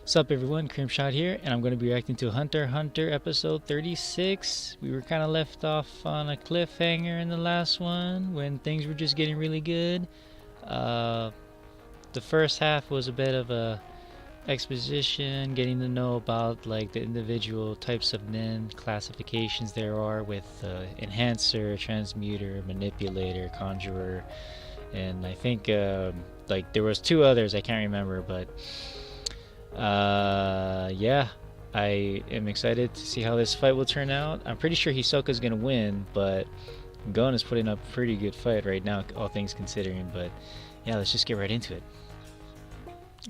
What's up, everyone? Crimshot here, and I'm going to be reacting to Hunter x Hunter episode 36. We were kind of left off on a cliffhanger in the last one when things were just getting really good. Uh, the first half was a bit of a exposition, getting to know about like the individual types of nin classifications there are with enhancer, transmuter, manipulator, conjurer, and I think like there was two others I can't remember, but yeah, I am excited to see how this fight will turn out. I'm pretty sure Hisoka's gonna win, but Gon is putting up a pretty good fight right now, all things considering. But yeah, let's just get right into it.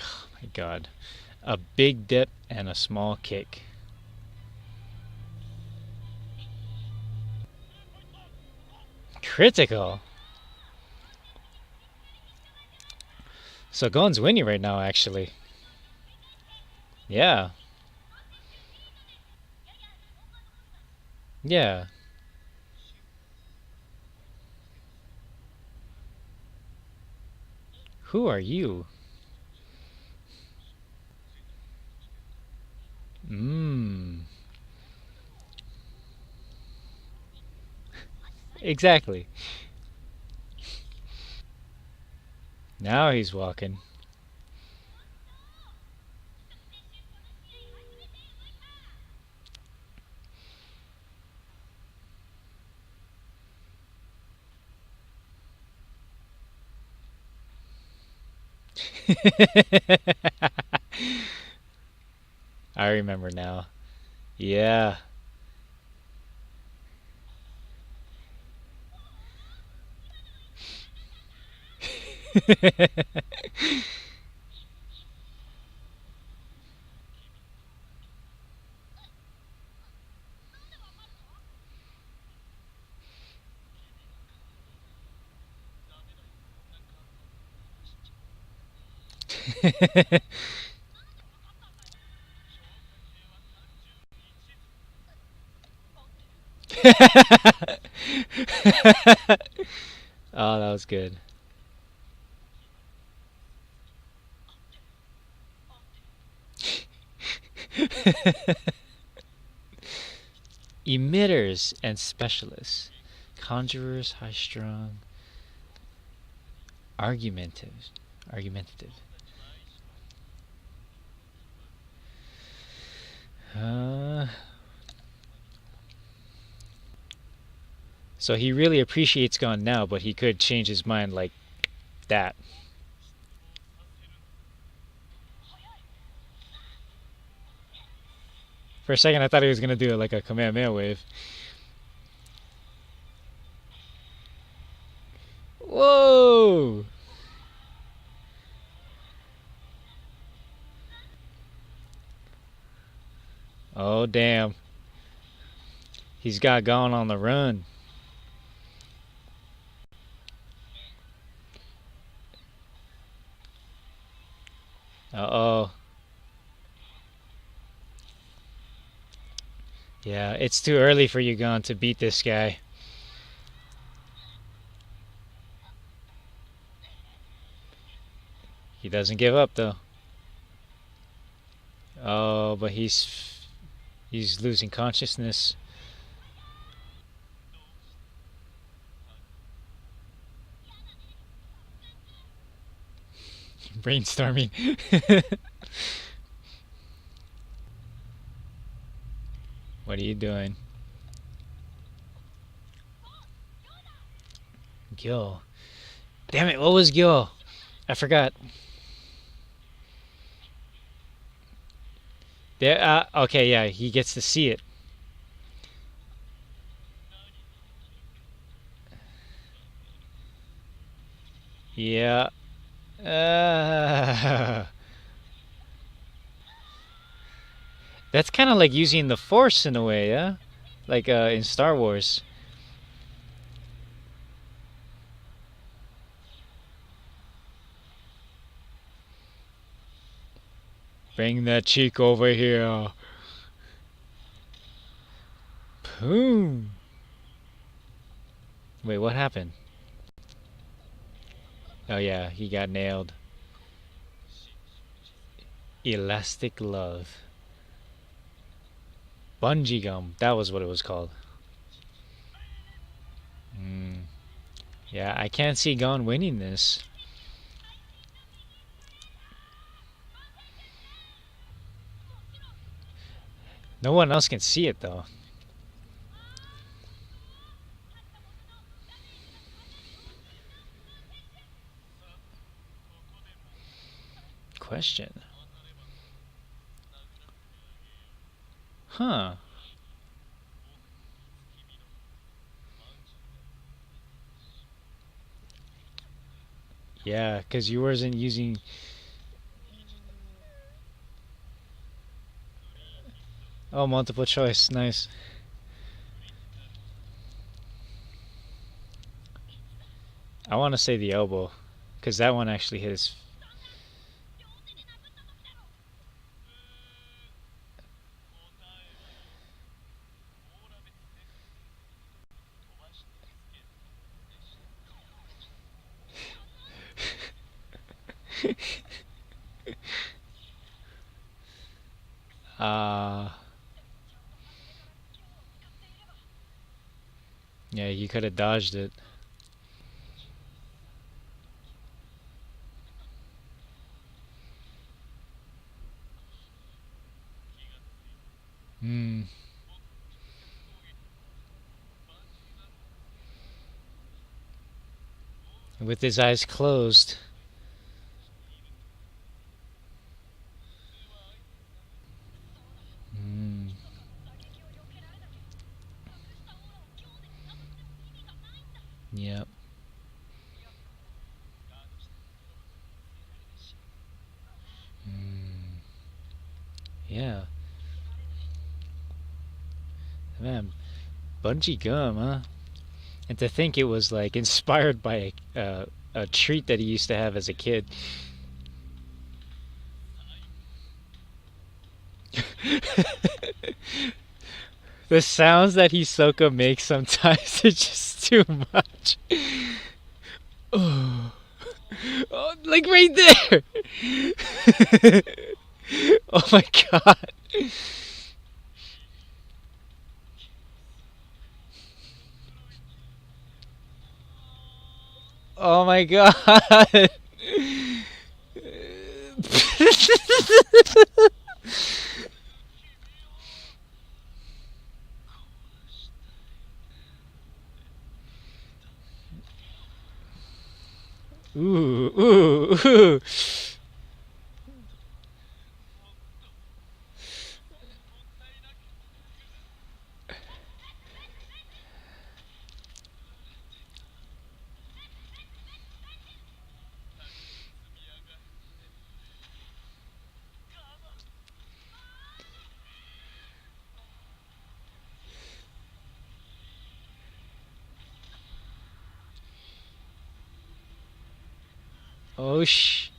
Oh my god. A big dip and a small kick. Critical! So Gon's winning right now, actually. Yeah. Yeah. Who are you? Mmm. Exactly. Now he's walking. I remember now. Yeah. Oh, that was good. Emitters and specialists. Conjurers, high strung, argumentative. Argumentative. Uh, so he really appreciates Gon now, but he could change his mind like that. For a second, I thought he was gonna do it like a Kamehameha wave. Whoa! Oh, damn. He's got Gon on the run. Uh-oh. Yeah, it's too early for you, Gon, to beat this guy. He doesn't give up, though. Oh, but he's losing consciousness. Brainstorming. What are you doing? Gil. Damn it, what was Gil? I forgot. There, okay, yeah, he gets to see it. Yeah. Uh, that's kind of like using the Force in a way, yeah? Like in Star Wars. Bring that cheek over here. Boom. Wait, what happened? Oh yeah, he got nailed. Elastic Love. Bungee Gum. That was what it was called. Mm. Yeah, I can't see Gon winning this. No one else can see it though. Question. Huh. Yeah, because you wasn't using. Oh, multiple choice. Nice. I want to say the elbow, because that one actually hit his. Uh, yeah, you could have dodged it. Hmm. With his eyes closed. Hmm. Yep. Hmm. Yeah. Man, bungee gum, huh? And to think it was like inspired by a treat that he used to have as a kid. The sounds that Hisoka makes sometimes are just too much. Oh, oh like right there. Oh my god. Oh my god. Ooh, ooh, ooh. Oh sh.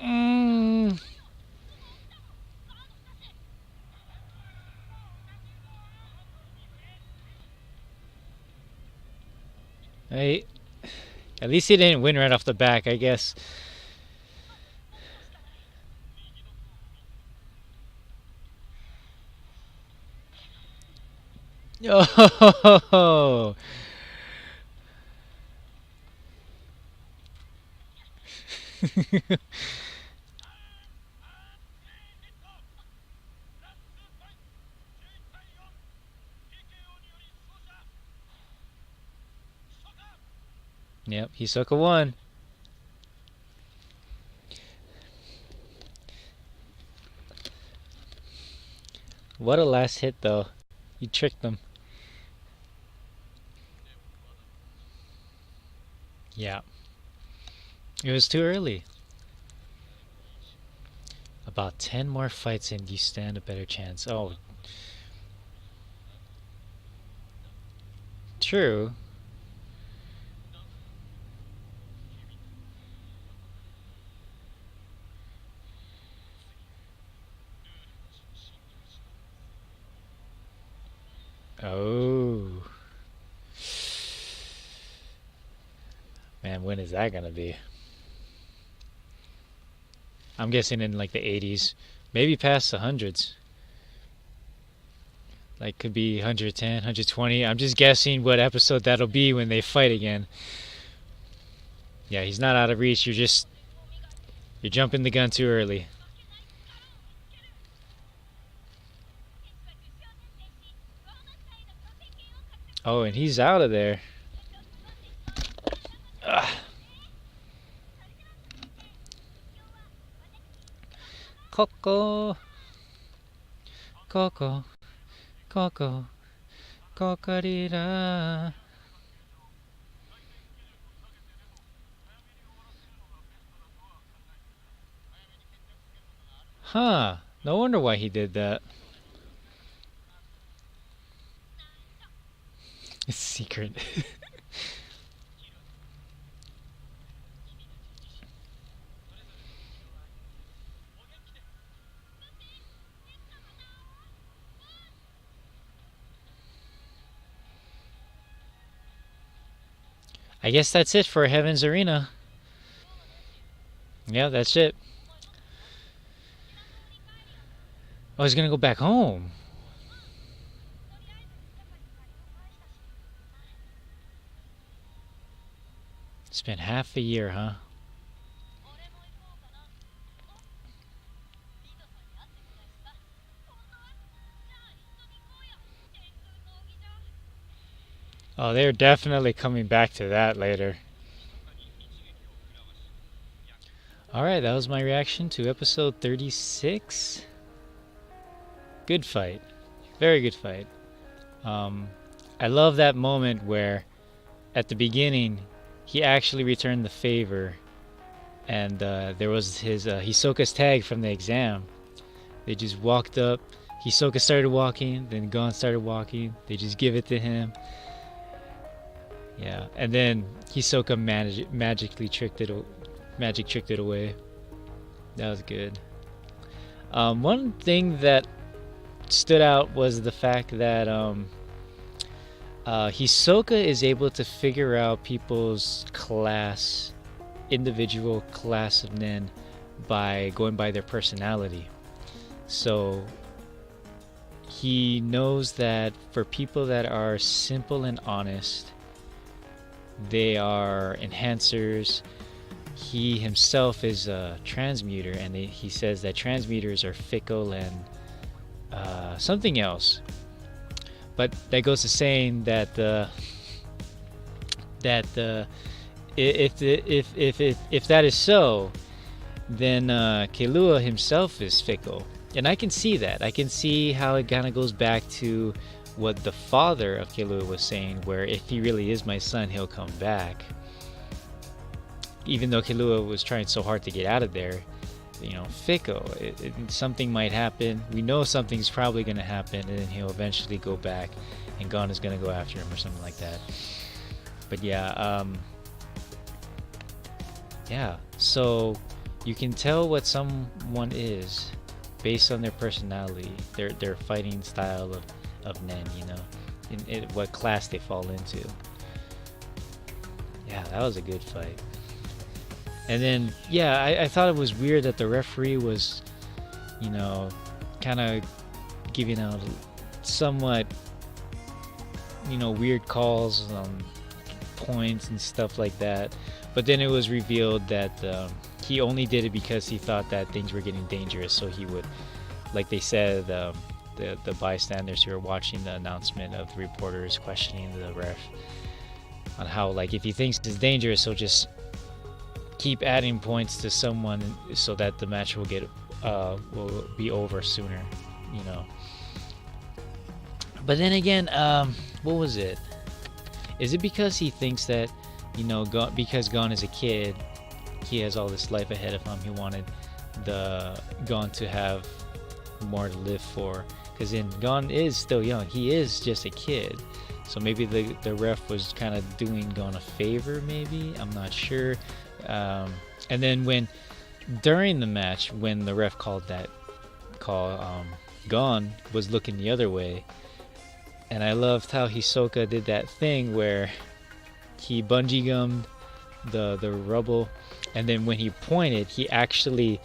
Mm. Hey, at least he didn't win right off the back, I guess. Oh. Yep, Hisoka won. What a last hit, though. You tricked them. Yeah. It was too early. About 10 more fights and you stand a better chance. Oh, true. Oh. Man, when is that gonna be? I'm guessing in like the 80s. Maybe past the hundreds. Like could be 110, 120. I'm just guessing what episode that'll be when they fight again. Yeah, he's not out of reach. You're jumping the gun too early. Oh, and he's out of there. Ugh. Coco, Coco, Coco, Cocarita. Huh. No wonder why he did that. It's secret. I guess that's it for Heaven's Arena. Yeah, that's it. Oh, he's gonna go back home. It's been half a year, huh? Oh, they're definitely coming back to that later. Alright, that was my reaction to episode 36. Good fight. Very good fight. Um, I love that moment where, at the beginning, he actually returned the favor, and there was his Hisoka's tag from the exam. They just walked up. Hisoka started walking, then Gon started walking. They just give it to him. Yeah, and then Hisoka magically tricked it away. That was good. One thing that stood out was the fact that Hisoka is able to figure out people's individual class of nen by going by their personality. So he knows that for people that are simple and honest, they are enhancers. He himself is a transmuter, and he says that transmuters are fickle and something else. But that goes to saying that if that is so, then Killua himself is fickle, and I can see that. I can see how it kind of goes back to what the father of Killua was saying, where if he really is my son, he'll come back. Even though Killua was trying so hard to get out of there, fickle. Something might happen. We know something's probably going to happen, and then he'll eventually go back, and Gon is going to go after him or something like that. But yeah, so you can tell what someone is based on their personality, their fighting style of nen, in what class they fall into. Yeah, that was a good fight. And then, yeah, I thought it was weird that the referee was, kind of giving out somewhat, weird calls on points and stuff like that. But then it was revealed that he only did it because he thought that things were getting dangerous. So he would, like they said, the bystanders who were watching the announcement of the reporters questioning the ref on how, like, if he thinks it's dangerous, he'll just keep adding points to someone so that the match will be over sooner, But then again, what was it? Is it because he thinks that, because Gon is a kid, he has all this life ahead of him, he wanted the Gon to have more to live for? Because Gon is still young, he is just a kid. So maybe the ref was kind of doing Gon a favor, maybe, I'm not sure. And then during the match, when the ref called that call, Gon was looking the other way, And I loved how Hisoka did that thing where he bungee gummed the rubble, and then when he pointed, he actually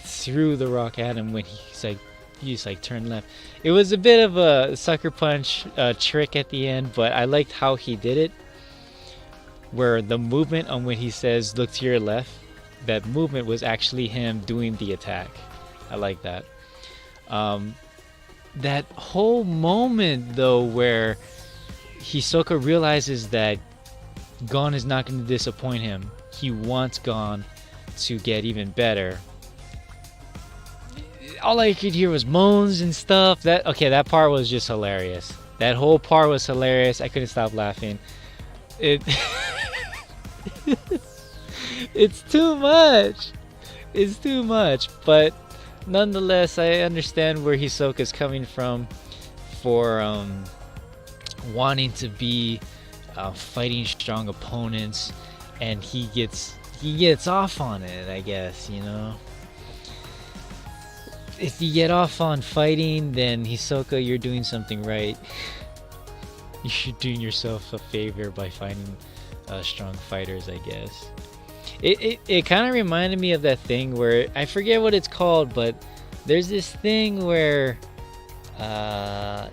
threw the rock at him when he's like turn left. It was a bit of a sucker punch trick at the end, but I liked how he did it, where the movement on when he says look to your left, that movement was actually him doing the attack. I like that. That whole moment though where Hisoka realizes that Gon is not going to disappoint him. He wants Gon to get even better. All I could hear was moans and stuff. That part was just hilarious. That whole part was hilarious. I couldn't stop laughing. It's too much. It's too much. But nonetheless, I understand where Hisoka's coming from for wanting to be fighting strong opponents, and he gets off on it, I guess, you know. If you get off on fighting, then Hisoka, you're doing something right. You're doing yourself a favor by finding strong fighters, I guess. It kind of reminded me of that thing where, I forget what it's called, but there's this thing where I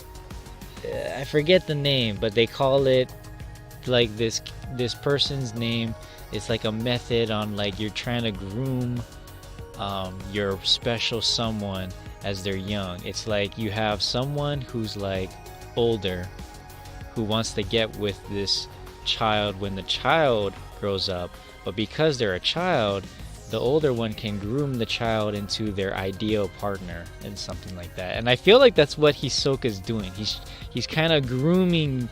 forget the name, but they call it like this person's name. It's like a method on like you're trying to groom your special someone as they're young. It's like you have someone who's like older who wants to get with this child when the child grows up, but because they're a child, the older one can groom the child into their ideal partner and something like that. And I feel like that's what Hisoka's doing. He's kind of grooming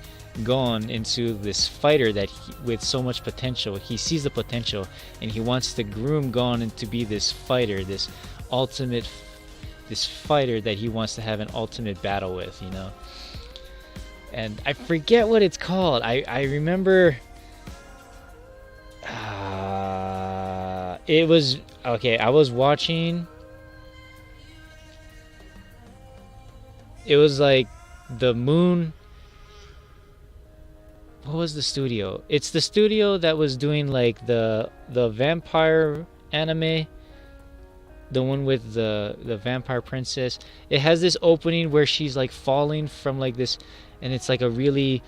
Gon into this fighter that with so much potential. He sees the potential and he wants to groom Gon into be this fighter, this fighter that he wants to have an ultimate battle with, you know. And I forget what it's called. I remember it was okay. I was watching. It was like the Moon. What was the studio? It's the studio that was doing like the vampire anime, the one with the vampire princess. It has this opening where she's like falling from like this, and it's like a really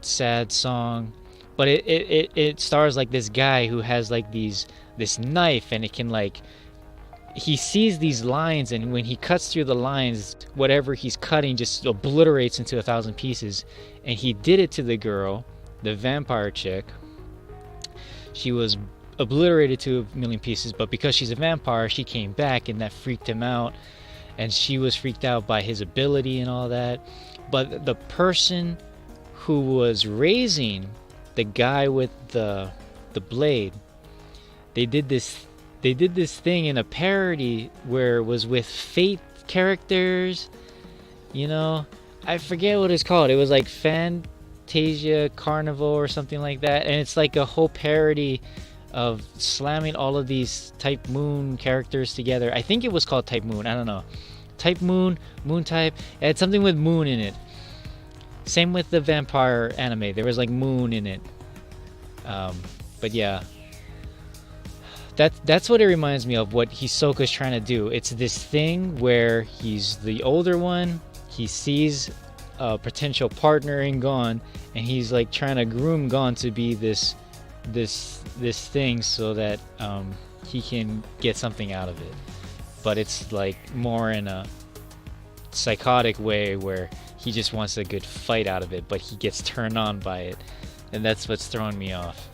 sad song, but it stars like this guy who has like this knife, and it can like, he sees these lines, and when he cuts through the lines, whatever he's cutting just obliterates into 1,000 pieces. And he did it to the girl, the vampire chick. She was obliterated to 1,000,000 pieces, but because she's a vampire, she came back, and that freaked him out, and she was freaked out by his ability and all that. But the person who was raising the guy with the blade, they did this thing in a parody where it was with Fate characters, you know. I forget what it's called. It was like Fantasia Carnival or something like that, and it's like a whole parody of slamming all of these Type Moon characters together. I think it was called Type Moon. I don't know. Type Moon, Moon Type. It had something with moon in it. Same with the vampire anime. There was like moon in it. But yeah. That's what it reminds me of, what Hisoka's trying to do. It's this thing where he's the older one, he sees a potential partner in Gon, and he's like trying to groom Gon to be this thing so that he can get something out of it. But it's like more in a psychotic way where he just wants a good fight out of it, but he gets turned on by it, and that's what's throwing me off.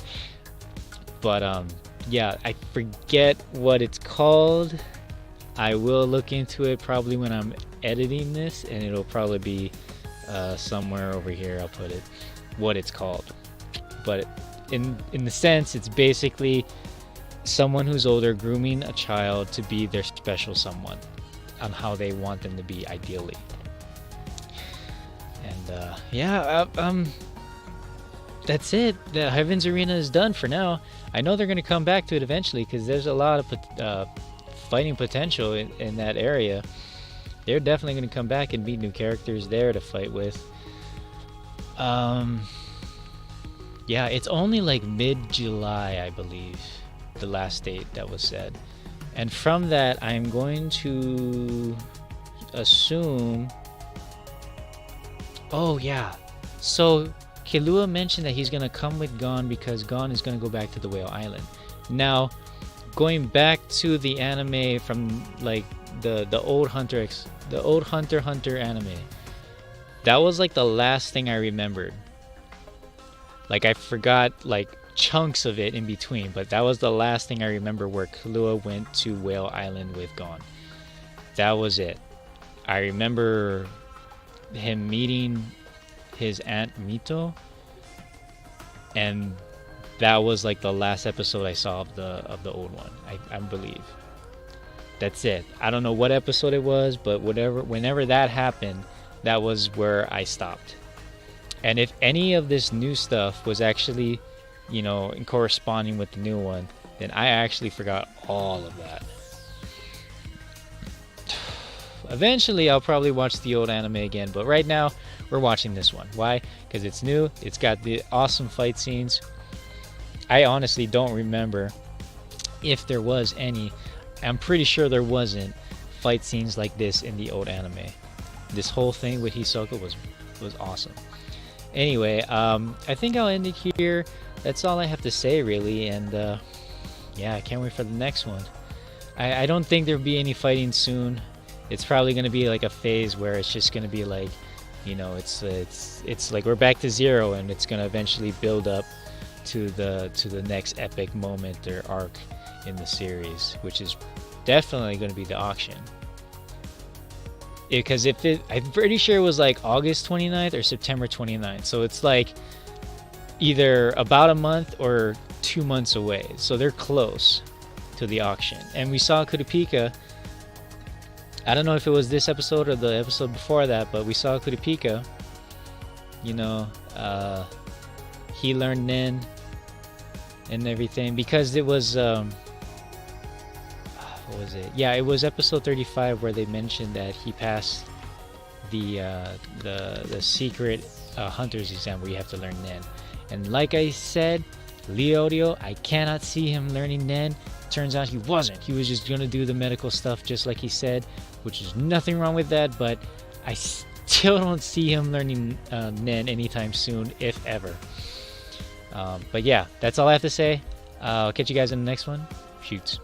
But yeah, I forget what it's called. I will look into it probably when I'm editing this, and it'll probably be somewhere over here. I'll put it, what it's called. But in the sense, it's basically someone who's older grooming a child to be their special someone on how they want them to be ideally. And yeah, that's it. The Heaven's Arena is done for now. I know they're going to come back to it eventually because there's a lot of fighting potential in that area. they're definitely going to come back and meet new characters there to fight with. Yeah, it's only like mid-July, I believe, the last date that was said. And from that, I'm going to assume... Oh, yeah. So, Killua mentioned that he's going to come with Gon because Gon is going to go back to the Whale Island. Now, going back to the anime from, like, the old Hunter x anime, that was, like, the last thing I remembered. Like, I forgot, like, chunks of it in between, but that was the last thing I remember where Killua went to Whale Island with Gon. That was it. I remember him meeting his aunt Mito, and that was like the last episode I saw of the old one. I believe. That's it. I don't know what episode it was, but whenever that happened, that was where I stopped. And if any of this new stuff was actually, you know, corresponding with the new one, then I actually forgot all of that. Eventually, I'll probably watch the old anime again, but right now, we're watching this one. Why? Because it's new, it's got the awesome fight scenes. I honestly don't remember if there was any. I'm pretty sure there wasn't fight scenes like this in the old anime. This whole thing with Hisoka was awesome. Anyway, I think I'll end it here. That's all I have to say, really, and yeah, I can't wait for the next one. I don't think there'll be any fighting soon. It's probably going to be like a phase where it's just going to be like, you know, it's like we're back to zero, and it's going to eventually build up to the next epic moment or arc in the series, which is definitely going to be the auction. Because I'm pretty sure it was like August 29th or September 29th. So it's like either about a month or 2 months away. So they're close to the auction. And we saw Kurapika. I don't know if it was this episode or the episode before that, but we saw Kurapika. You know, he learned Nen and everything because it was what was it? Yeah, it was episode 35 where they mentioned that he passed the secret hunter's exam where you have to learn Nen. And like I said, Leorio, I cannot see him learning Nen. Turns out he wasn't. He was just gonna do the medical stuff just like he said, which is nothing wrong with that, but I still don't see him learning Nen anytime soon, if ever. But yeah, that's all I have to say. I'll catch you guys in the next one. Shoots.